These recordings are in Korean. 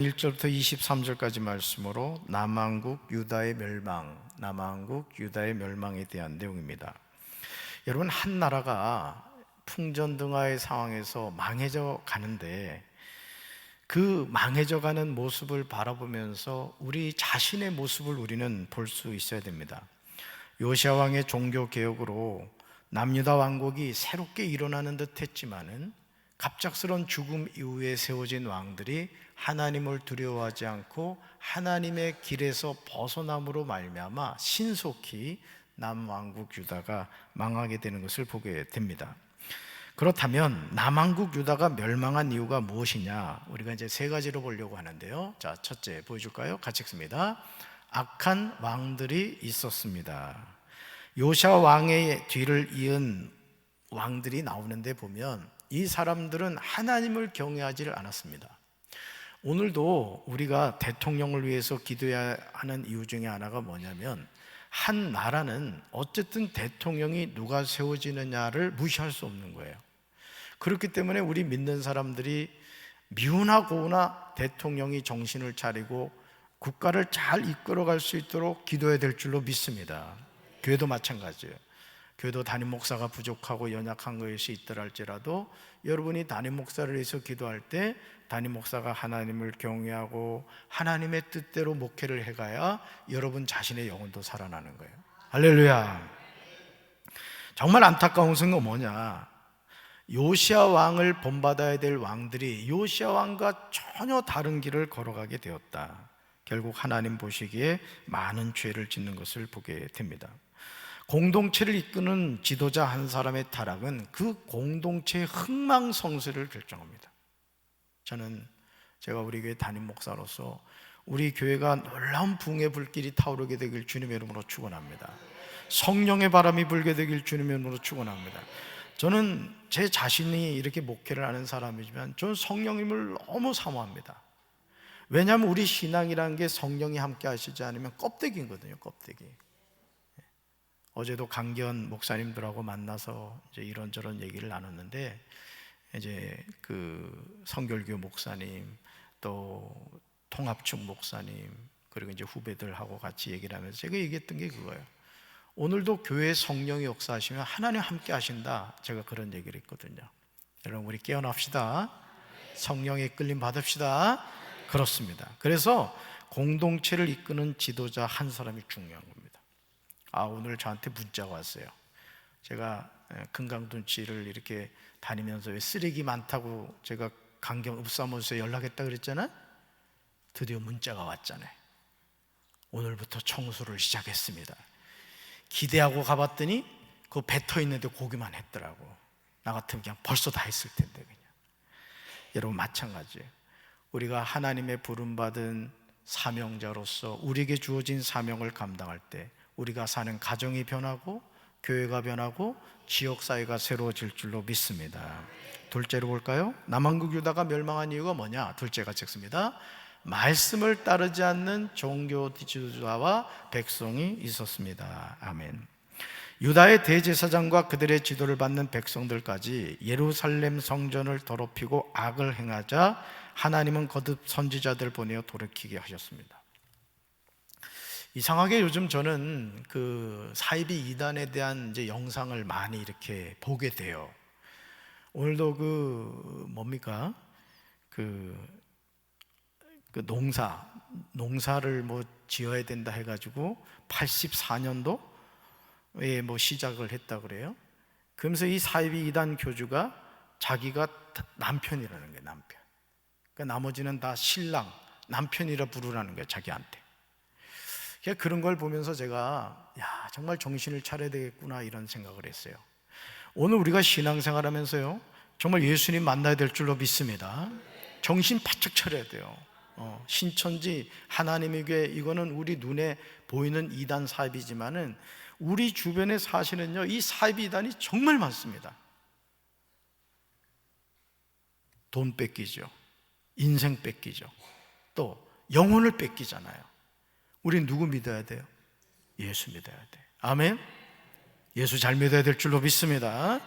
1절부터 23절까지 말씀으로 남왕국 유다의 멸망에 대한 내용입니다. 여러분, 한 나라가 풍전등화의 상황에서 망해져 가는데 그 망해져 가는 모습을 바라보면서 우리 자신의 모습을 우리는 볼 수 있어야 됩니다. 요시야 왕의 종교 개혁으로 남유다 왕국이 새롭게 일어나는 듯 했지만은 갑작스러운 죽음 이후에 세워진 왕들이 하나님을 두려워하지 않고 하나님의 길에서 벗어남으로 말미암아 신속히 남왕국 유다가 망하게 되는 것을 보게 됩니다. 그렇다면 남왕국 유다가 멸망한 이유가 무엇이냐? 우리가 이제 세 가지로 보려고 하는데요. 자, 첫째 보여줄까요? 같이 읽습니다. 악한 왕들이 있었습니다. 요시야 왕의 뒤를 이은 왕들이 나오는데 보면 이 사람들은 하나님을 경외하지를 않았습니다. 오늘도 우리가 대통령을 위해서 기도해야 하는 이유 중에 하나가 뭐냐면, 한 나라는 어쨌든 대통령이 누가 세워지느냐를 무시할 수 없는 거예요. 그렇기 때문에 우리 믿는 사람들이 미우나 고우나 대통령이 정신을 차리고 국가를 잘 이끌어갈 수 있도록 기도해야 될 줄로 믿습니다. 교회도 마찬가지예요. 교회도 담임 목사가 부족하고 연약한 것이 있더라 할지라도 여러분이 담임 목사를 위해서 기도할 때 담임 목사가 하나님을 경외하고 하나님의 뜻대로 목회를 해가야 여러분 자신의 영혼도 살아나는 거예요. 할렐루야. 정말 안타까운 것은 뭐냐, 요시야 왕을 본받아야 될 왕들이 요시야 왕과 전혀 다른 길을 걸어가게 되었다. 결국 하나님 보시기에 많은 죄를 짓는 것을 보게 됩니다. 공동체를 이끄는 지도자 한 사람의 타락은 그 공동체의 흥망성쇠를 결정합니다. 제가 우리 교회 담임 목사로서 우리 교회가 놀라운 붕의 불길이 타오르게 되길 주님의 이름으로 축원합니다. 성령의 바람이 불게 되길 주님의 이름으로 축원합니다. 저는 제 자신이 이렇게 목회를 하는 사람이지만 저는 성령님을 너무 사모합니다. 왜냐하면 우리 신앙이라는 게 성령이 함께 하시지 않으면 껍데기거든요, 껍데기. 어제도 강기현 목사님들하고 만나서 이제 이런저런 얘기를 나눴는데, 이제 그 성결교 목사님, 또 통합축 목사님, 그리고 이제 후배들하고 같이 얘기를 하면서 제가 얘기했던 게 그거예요. 오늘도 교회에 성령이 역사하시면 하나님 함께 하신다, 제가 그런 얘기를 했거든요. 여러분, 우리 깨어납시다. 성령의 끌림 받읍시다. 그렇습니다. 그래서 공동체를 이끄는 지도자 한 사람이 중요한 겁니다. 오늘 저한테 문자가 왔어요. 제가 금강둔치를 이렇게 다니면서 왜 쓰레기 많다고 제가 강경 읍사무소에 연락했다 그랬잖아요. 드디어 문자가 왔잖아요. 오늘부터 청소를 시작했습니다. 기대하고 가봤더니 그거 뱉어 있는데 고기만 했더라고. 나 같으면 그냥 벌써 다 했을 텐데. 그냥 여러분, 마찬가지예요. 우리가 하나님의 부름받은 사명자로서 우리에게 주어진 사명을 감당할 때 우리가 사는 가정이 변하고 교회가 변하고 지역사회가 새로워질 줄로 믿습니다. 둘째로 볼까요? 남왕국 유다가 멸망한 이유가 뭐냐? 둘째가 읽습니다. 말씀을 따르지 않는 종교 지도자와 백성이 있었습니다. 아멘. 유다의 대제사장과 그들의 지도를 받는 백성들까지 예루살렘 성전을 더럽히고 악을 행하자 하나님은 거듭 선지자들 보내어 돌이키게 하셨습니다. 이상하게 요즘 저는 그 사이비 이단에 대한 이제 영상을 많이 이렇게 보게 돼요. 오늘도 농사를 뭐 지어야 된다 해가지고 84년도에 뭐 시작을 했다 그래요. 그러면서 이 사이비 이단 교주가 자기가 남편이라는 거예요, 남편. 그러니까 나머지는 다 신랑, 남편이라 부르라는 거예요, 자기한테. 그런 걸 보면서 제가 정말 정신을 차려야 되겠구나, 이런 생각을 했어요. 오늘 우리가 신앙생활 하면서요, 정말 예수님 만나야 될 줄로 믿습니다. 정신 바짝 차려야 돼요. 신천지 하나님의 교회, 이거는 우리 눈에 보이는 이단 사입이지만은 우리 주변에 사실은요, 이 사이비 이단이 정말 많습니다. 돈 뺏기죠, 인생 뺏기죠, 또 영혼을 뺏기잖아요. 우린 누구 믿어야 돼요? 예수 믿어야 돼. 아멘. 예수 잘 믿어야 될 줄로 믿습니다.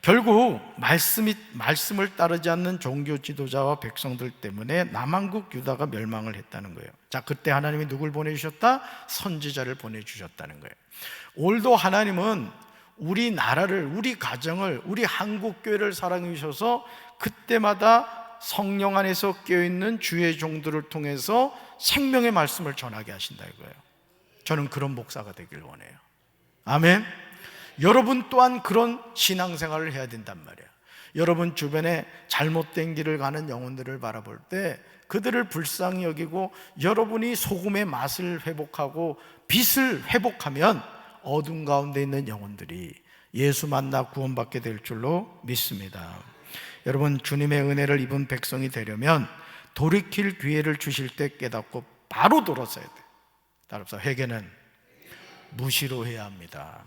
결국 말씀을 따르지 않는 종교 지도자와 백성들 때문에 남한국 유다가 멸망을 했다는 거예요. 자, 그때 하나님이 누굴 보내주셨다? 선지자를 보내주셨다는 거예요. 오늘도 하나님은 우리 나라를, 우리 가정을, 우리 한국교회를 사랑해 주셔서 그때마다 성령 안에서 깨어있는 주의 종들을 통해서 생명의 말씀을 전하게 하신다 이거예요. 저는 그런 목사가 되길 원해요. 아멘. 여러분 또한 그런 신앙생활을 해야 된단 말이에요. 여러분 주변에 잘못된 길을 가는 영혼들을 바라볼 때 그들을 불쌍히 여기고 여러분이 소금의 맛을 회복하고 빛을 회복하면 어둠 가운데 있는 영혼들이 예수 만나 구원받게 될 줄로 믿습니다. 여러분, 주님의 은혜를 입은 백성이 되려면 돌이킬 기회를 주실 때 깨닫고 바로 돌아서야 돼요. 따라서 회개는 무시로 해야 합니다.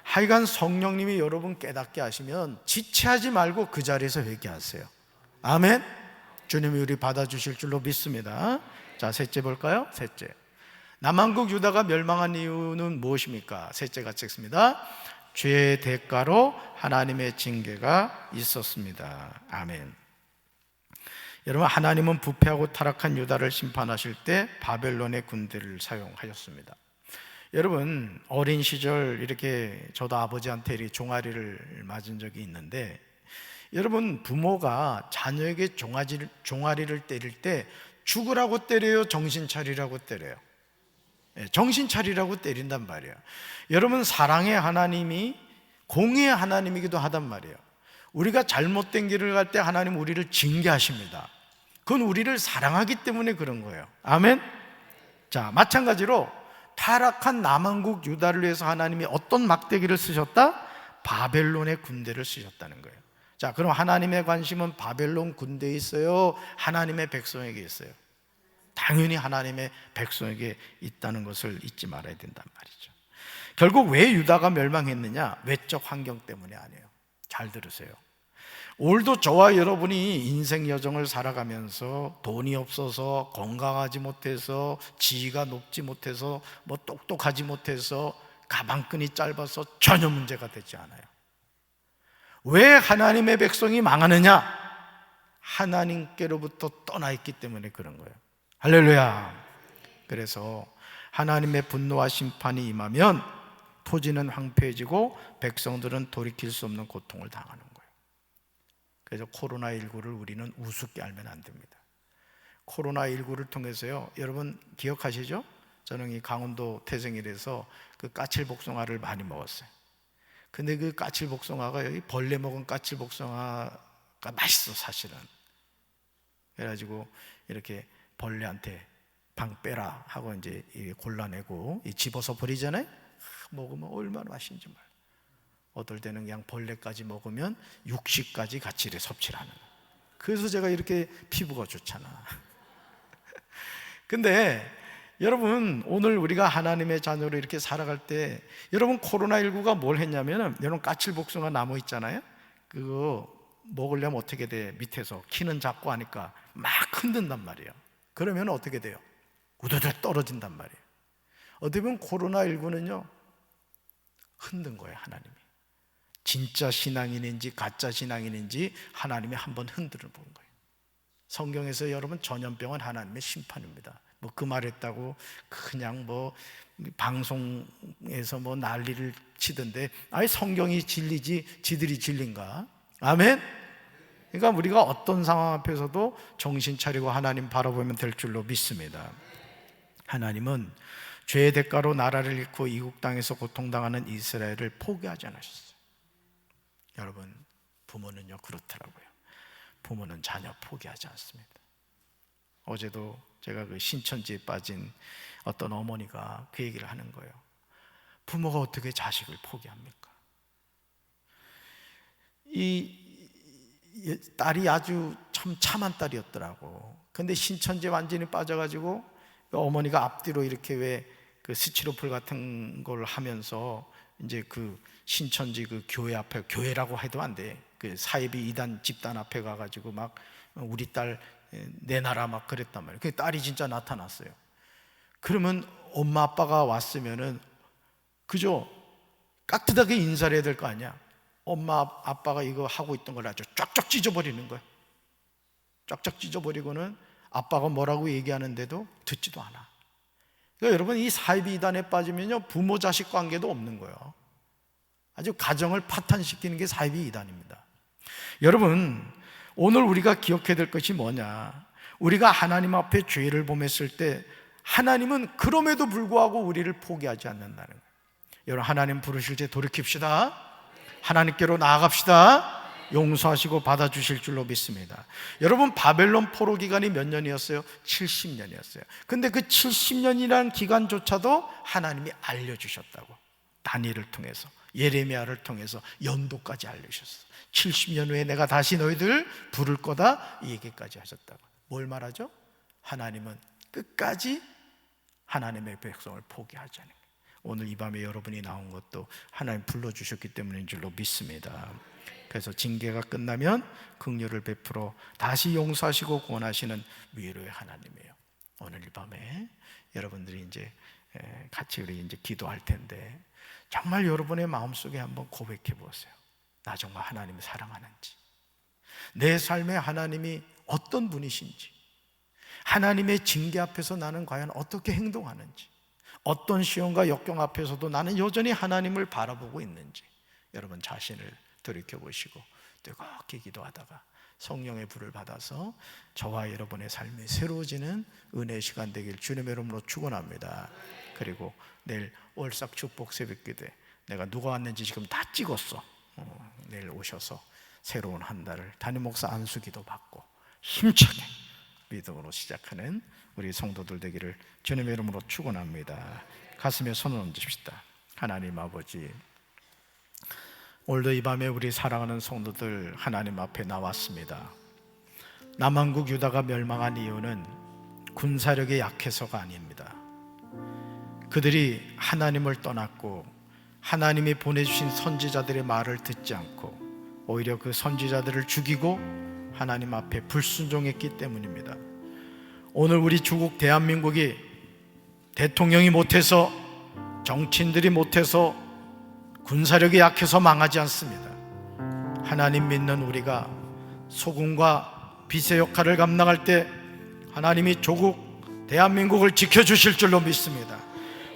하여간 성령님이 여러분 깨닫게 하시면 지체하지 말고 그 자리에서 회개하세요. 아멘. 주님이 우리 받아주실 줄로 믿습니다. 자, 셋째 볼까요? 셋째, 남한국 유다가 멸망한 이유는 무엇입니까? 셋째 같이 읽습니다. 죄의 대가로 하나님의 징계가 있었습니다. 아멘. 여러분, 하나님은 부패하고 타락한 유다를 심판하실 때 바벨론의 군대를 사용하셨습니다. 여러분, 어린 시절 이렇게 저도 아버지한테 이렇게 종아리를 맞은 적이 있는데, 여러분, 부모가 자녀에게 종아리를 때릴 때 죽으라고 때려요? 정신 차리라고 때려요? 정신 차리라고 때린단 말이에요. 여러분, 사랑의 하나님이 공의의 하나님이기도 하단 말이에요. 우리가 잘못된 길을 갈 때 하나님 우리를 징계하십니다. 그건 우리를 사랑하기 때문에 그런 거예요. 아멘. 자, 마찬가지로 타락한 남한국 유다를 위해서 하나님이 어떤 막대기를 쓰셨다? 바벨론의 군대를 쓰셨다는 거예요. 자, 그럼 하나님의 관심은 바벨론 군대에 있어요? 하나님의 백성에게 있어요? 당연히 하나님의 백성에게 있다는 것을 잊지 말아야 된단 말이죠. 결국 왜 유다가 멸망했느냐? 외적 환경 때문이 아니에요. 잘 들으세요. 오늘도 저와 여러분이 인생 여정을 살아가면서 돈이 없어서, 건강하지 못해서, 지위가 높지 못해서, 뭐 똑똑하지 못해서, 가방끈이 짧아서 전혀 문제가 되지 않아요. 왜 하나님의 백성이 망하느냐? 하나님께로부터 떠나 있기 때문에 그런 거예요. 할렐루야. 그래서 하나님의 분노와 심판이 임하면 토지는 황폐해지고 백성들은 돌이킬 수 없는 고통을 당하는 거예요. 그래서 코로나19를 우리는 우습게 알면 안 됩니다. 코로나19를 통해서요, 여러분 기억하시죠? 저는 이 강원도 태생이라서 그 까칠복숭아를 많이 먹었어요. 근데 그 까칠복숭아가 여기 벌레 먹은 까칠복숭아가 맛있어 사실은. 그래가지고 이렇게 벌레한테 방 빼라 하고 이제 골라내고 집어서 버리잖아요. 먹으면 얼마나 맛있는지 몰라요. 어떨 때는 그냥 벌레까지 먹으면 육식까지 같이 이렇게 섭취를 하는. 그래서 제가 이렇게 피부가 좋잖아. 근데 여러분, 오늘 우리가 하나님의 자녀로 이렇게 살아갈 때 여러분, 코로나19가 뭘 했냐면, 여러분 까칠복숭아 나무 있잖아요. 그거 먹으려면 어떻게 돼? 밑에서 키는 작고 하니까 막 흔든단 말이에요. 그러면 어떻게 돼요? 우두둑 떨어진단 말이에요. 어떻게 보면 코로나19는요 흔든 거예요. 하나님이 진짜 신앙인인지 가짜 신앙인인지 하나님이 한번 흔들어 본 거예요. 성경에서 여러분, 전염병은 하나님의 심판입니다. 뭐 그 말했다고 그냥 뭐 방송에서 뭐 난리를 치던데, 아니 성경이 진리지 지들이 진리인가? 아멘. 그러니까 우리가 어떤 상황 앞에서도 정신 차리고 하나님 바라보면 될 줄로 믿습니다. 하나님은 죄의 대가로 나라를 잃고 이국 땅에서 고통당하는 이스라엘을 포기하지 않으셨어요. 여러분, 부모는요 그렇더라고요. 부모는 자녀 포기하지 않습니다. 어제도 제가 그 신천지에 빠진 어떤 어머니가 그 얘기를 하는 거예요. 부모가 어떻게 자식을 포기합니까? 이 딸이 아주 참 참한 딸이었더라고. 근데 신천지에 완전히 빠져가지고 어머니가 앞뒤로 이렇게 왜 그 스티로폴 같은 걸 하면서 이제 그 신천지 그 교회 앞에, 교회라고 해도 안 돼, 그 사이비 이단 집단 앞에 가가지고 막 우리 딸 내놔라 막 그랬단 말이에요. 그 딸이 진짜 나타났어요. 그러면 엄마 아빠가 왔으면은 그죠 깍듯하게 인사를 해야 될 거 아니야. 엄마 아빠가 이거 하고 있던 걸 아주 쫙쫙 찢어버리는 거예요. 쫙쫙 찢어버리고는 아빠가 뭐라고 얘기하는데도 듣지도 않아. 그러니까 여러분, 이 사이비 이단에 빠지면요, 부모 자식 관계도 없는 거예요. 아주 가정을 파탄시키는 게 사이비 이단입니다. 여러분, 오늘 우리가 기억해야 될 것이 뭐냐? 우리가 하나님 앞에 죄를 범했을 때 하나님은 그럼에도 불구하고 우리를 포기하지 않는다는 거예요. 여러분, 하나님 부르실 때 돌이킵시다. 하나님께로 나아갑시다. 용서하시고 받아주실 줄로 믿습니다. 여러분, 바벨론 포로 기간이 몇 년이었어요? 70년이었어요. 근데 그 70년이라는 기간조차도 하나님이 알려주셨다고. 다니엘을 통해서, 예레미야를 통해서 연도까지 알려주셨어요. 70년 후에 내가 다시 너희들 부를 거다, 이 얘기까지 하셨다고. 뭘 말하죠? 하나님은 끝까지 하나님의 백성을 포기하지 않는 거예요. 오늘 이 밤에 여러분이 나온 것도 하나님 불러주셨기 때문인 줄로 믿습니다. 그래서 징계가 끝나면 긍휼을 베풀어 다시 용서하시고 구원하시는 위로의 하나님이에요. 오늘 이 밤에 여러분들이 이제 같이 우리 이제 기도할 텐데, 정말 여러분의 마음속에 한번 고백해 보세요. 나 정말 하나님을 사랑하는지, 내 삶에 하나님이 어떤 분이신지, 하나님의 징계 앞에서 나는 과연 어떻게 행동하는지, 어떤 시험과 역경 앞에서도 나는 여전히 하나님을 바라보고 있는지, 여러분 자신을 돌이켜보시고 뜨겁게 기도하다가 성령의 불을 받아서 저와 여러분의 삶이 새로워지는 은혜의 시간 되길 주님의 이름으로 축원합니다. 그리고 내일 월삭 축복 새벽기도에 내가 누가 왔는지 지금 다 찍었어. 내일 오셔서 새로운 한 달을 담임 목사 안수기도 받고 힘차게 믿음으로 시작하는 우리 성도들 되기를 주님의 이름으로 축원합니다. 가슴에 손을 얹읍시다. 하나님 아버지, 오늘도 이 밤에 우리 사랑하는 성도들 하나님 앞에 나왔습니다. 남한국 유다가 멸망한 이유는 군사력이 약해서가 아닙니다. 그들이 하나님을 떠났고 하나님이 보내주신 선지자들의 말을 듣지 않고 오히려 그 선지자들을 죽이고 하나님 앞에 불순종했기 때문입니다. 오늘 우리 조국 대한민국이 대통령이 못해서, 정치인들이 못해서, 군사력이 약해서 망하지 않습니다. 하나님 믿는 우리가 소금과 빛의 역할을 감당할 때 하나님이 조국 대한민국을 지켜주실 줄로 믿습니다.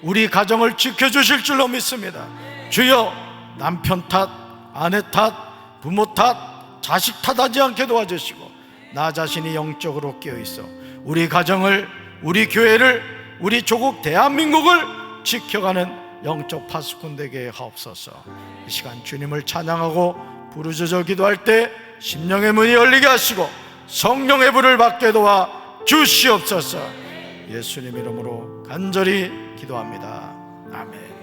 우리 가정을 지켜주실 줄로 믿습니다. 주여, 남편 탓, 아내 탓, 부모 탓, 자식 탓하지 않게 도와주시고 나 자신이 영적으로 깨어있어 우리 가정을, 우리 교회를, 우리 조국 대한민국을 지켜가는 영적 파수꾼 되게 하옵소서. 이 시간 주님을 찬양하고 부르짖어 기도할 때 심령의 문이 열리게 하시고 성령의 불을 받게 도와 주시옵소서. 예수님 이름으로 간절히 기도합니다. 아멘.